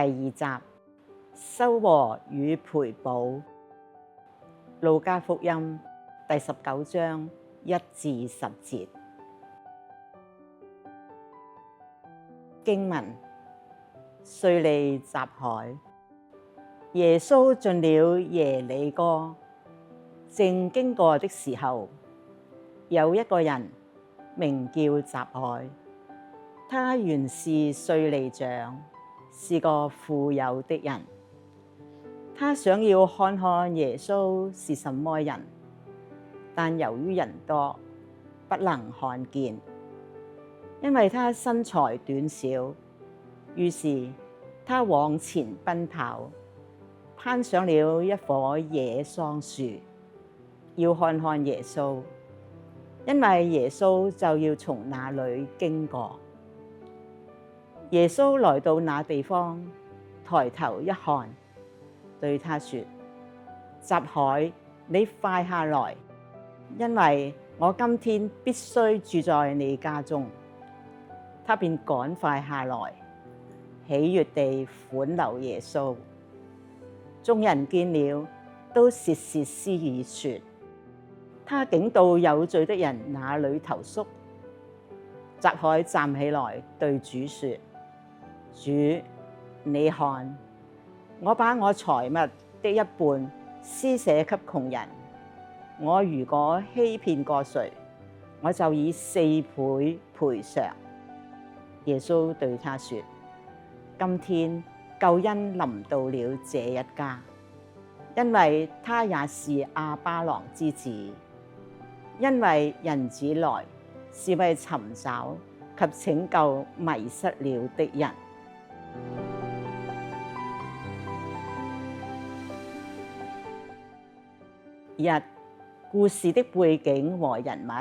第2集，修和與賠補。路加福音第19章1至10節。經文：稅吏匝凱。耶穌進了耶里哥，正經過的時候，有一個人名叫匝凱，他原是稅吏長，是個富有的人。他想要看看耶穌是什麼人，但由於人多，不能看見，因為他身材短小。於是他往前奔跑，攀上了一棵野桑樹，要看看耶穌，因為耶穌就要從那裡經過。耶穌來到那地方，抬頭一看，對他說：匝凱，你快下來，因為我今天必須住在你家中。他便趕快下來，喜悅地款留耶穌。眾人見了，都竊竊私議說：他竟到有罪的人那裡投宿。匝凱站起來對主說：主，你看，我把我財物的一半施捨給窮人。我如果欺騙過誰，我就以4倍賠償。耶穌對他說：今天救恩臨到了這一家，因為他也是亞巴郎之子。因為人子來是為尋找及拯救迷失了的人。故事的背景和人物。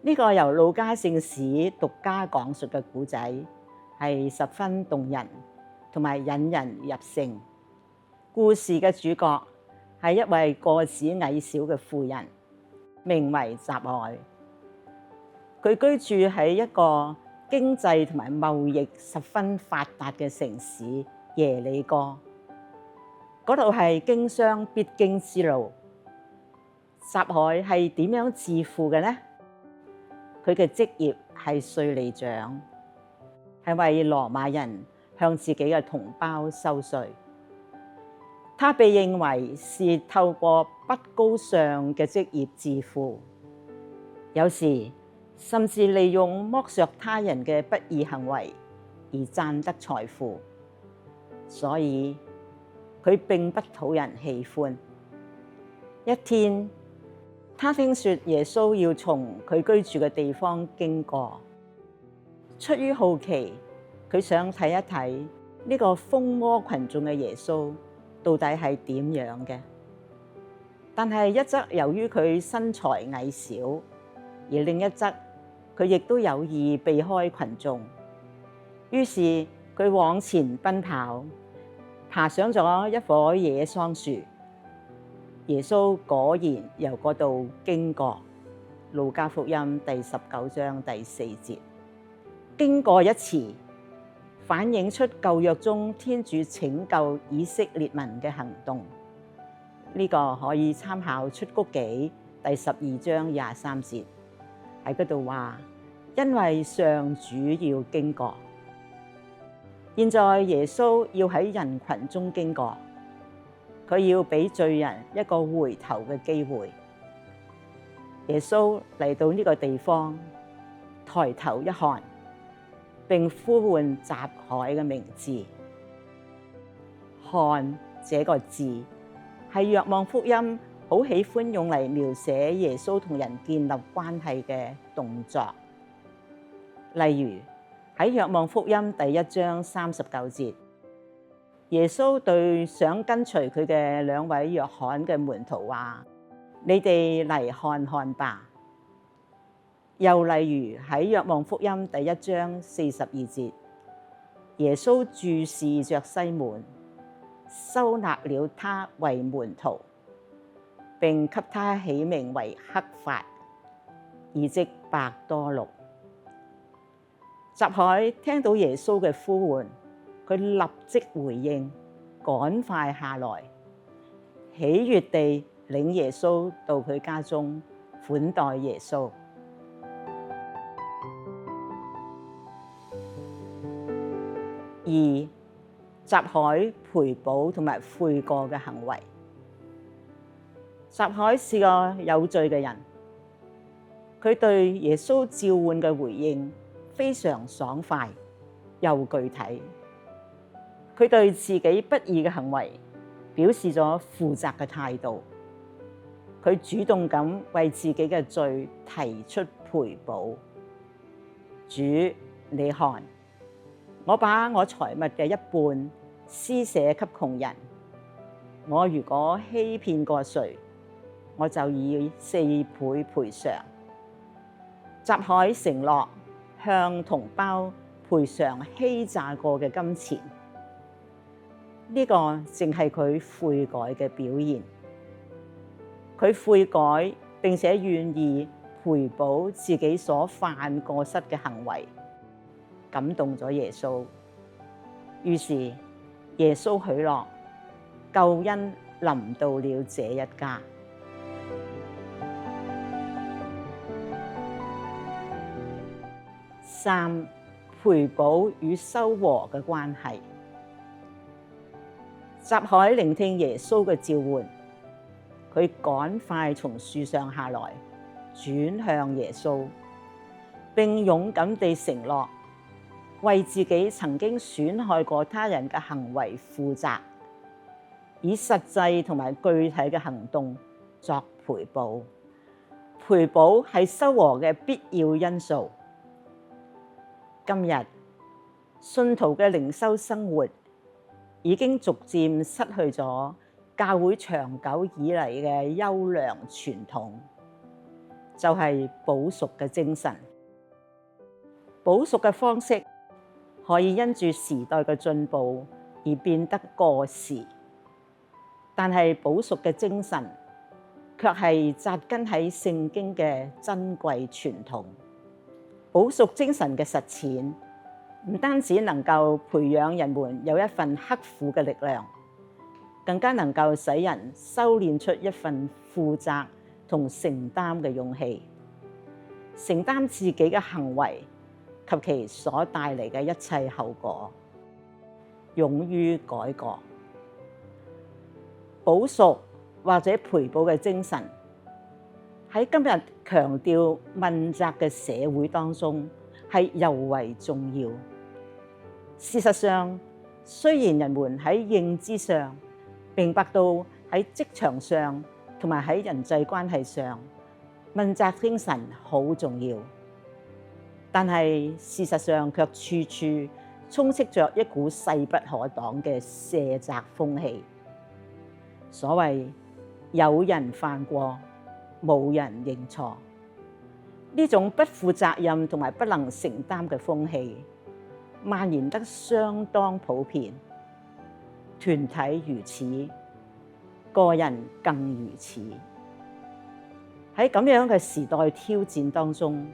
呢個由路加聖史獨家講述嘅故仔，係十分動人同埋引人入勝。故事嘅主角係一位個子矮小嘅婦人，名為匝凱。佢居住喺一個經濟同埋貿易十分發達嘅城市耶里哥，嗰度係經商必經之路。匝凱係點樣致富嘅呢？佢嘅職業係稅吏長，係為羅馬人向自己嘅同胞收稅。他被認為是透過不高尚嘅職業致富，有時甚至利用剝削他人嘅不義行為而賺得財富，所以佢並不討人喜歡。一天，他聽說耶穌要從佢居住嘅地方經過，出於好奇，佢想睇一睇呢個瘋魔群眾嘅耶穌到底係點樣嘅。但係一則由於佢身材矮小，而另一則佢亦都有意避開群眾，於是佢往前奔跑，爬上咗一棵野桑樹。耶穌果然由嗰度經過。路加福音第19章第4節。經過一詞，反映出舊約中天主拯救以色列民嘅行動。呢個可以參考出谷紀第12章23節，喺嗰度話：因為上主要經過。現在耶穌要喺人群中經過。佢要俾罪人一個回頭嘅機會。耶穌嚟到呢個地方，抬頭一看，並呼喚匝凱嘅名字。看這個字係若望福音好喜歡用嚟描寫耶穌同人建立關係嘅動作。例如喺若望福音第1章39節。耶穌對想跟隨佢嘅2位若翰嘅門徒話：你哋嚟看看吧。又例如喺若望福音第1章42節，耶穌注視着西門，收納了他為門徒，並給他起名為刻法，意即伯多祿。匝凱聽到耶穌嘅呼喚，佢立即回應，趕快下來，喜悅地領耶穌到佢家中款待耶穌。二、匝凱賠補同埋悔過嘅行為。匝凱是個有罪嘅人，佢對耶穌召喚嘅回應非常爽快又具體。佢對自己不義嘅行為表示咗負責嘅態度，佢主動咁為自己嘅罪提出賠補。主，你看，我把我財物嘅一半施捨給窮人，我如果欺騙過誰，我就以4倍賠償。匝凱承諾向同胞賠償欺詐過嘅金錢，呢個正係佢悔改嘅表現。佢悔改並且願意賠補自己所犯過失嘅行為，感動咗耶穌。於是耶穌許諾，救恩臨到了這一家。3、賠補與修和嘅關係。匝凱聆聽耶穌嘅召喚，佢趕快從樹上下來，轉向耶穌，並勇敢地承諾為自己曾經損害過他人嘅行為負責，以實際同埋具體嘅行動作賠補。賠補係修和嘅必要因素。今日信徒嘅靈修生活已經逐漸失去咗教會長久以嚟嘅優良傳統，就係補贖嘅精神。補贖嘅方式可以因住時代嘅進步而變得過時，但係補贖嘅精神卻係扎根喺聖經嘅珍貴傳統。補贖精神嘅實踐唔單止能夠培養人們有一份刻苦嘅力量，更加能夠使人修煉出一份負責同承擔嘅勇氣，承擔自己嘅行為及其所帶嚟嘅一切後果，勇於改過。補贖或者賠補嘅精神喺今日強調問責嘅社會當中係尤為重要。事實上，雖然人們喺認知上明白到喺職場上同埋喺人際關係上問責精神好重要，但係事實上卻處處充斥着一股勢不可擋嘅卸責風氣。所謂有人犯過，冇人認錯，呢種不負責任同埋不能承擔嘅風氣蔓延得相當普遍，團體如此，個人更如此。喺咁樣嘅時代挑戰當中，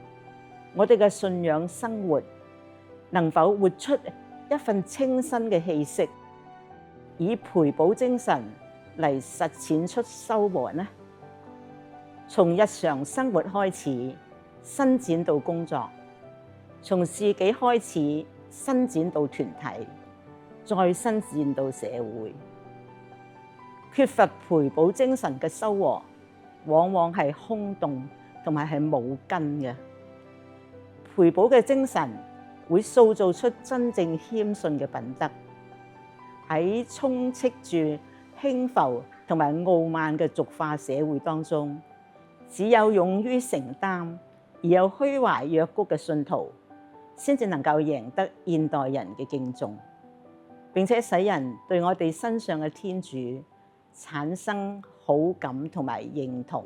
我哋嘅信仰生活能否活出一份清新嘅氣息，以賠補精神嚟實踐出修和呢？從日常生活開始，伸展到工作；從自己開始，伸展到團體，再伸展到社會。缺乏賠補精神嘅修和，往往係空洞同埋係冇根嘅。賠補嘅精神會塑造出真正謙遜嘅品德。喺充斥住輕浮同埋傲慢嘅俗化社會當中，只有勇於承擔而又虛懷若谷嘅信徒，先至能夠贏得現代人嘅敬重，並且使人對我哋身上嘅天主產生好感同埋認同。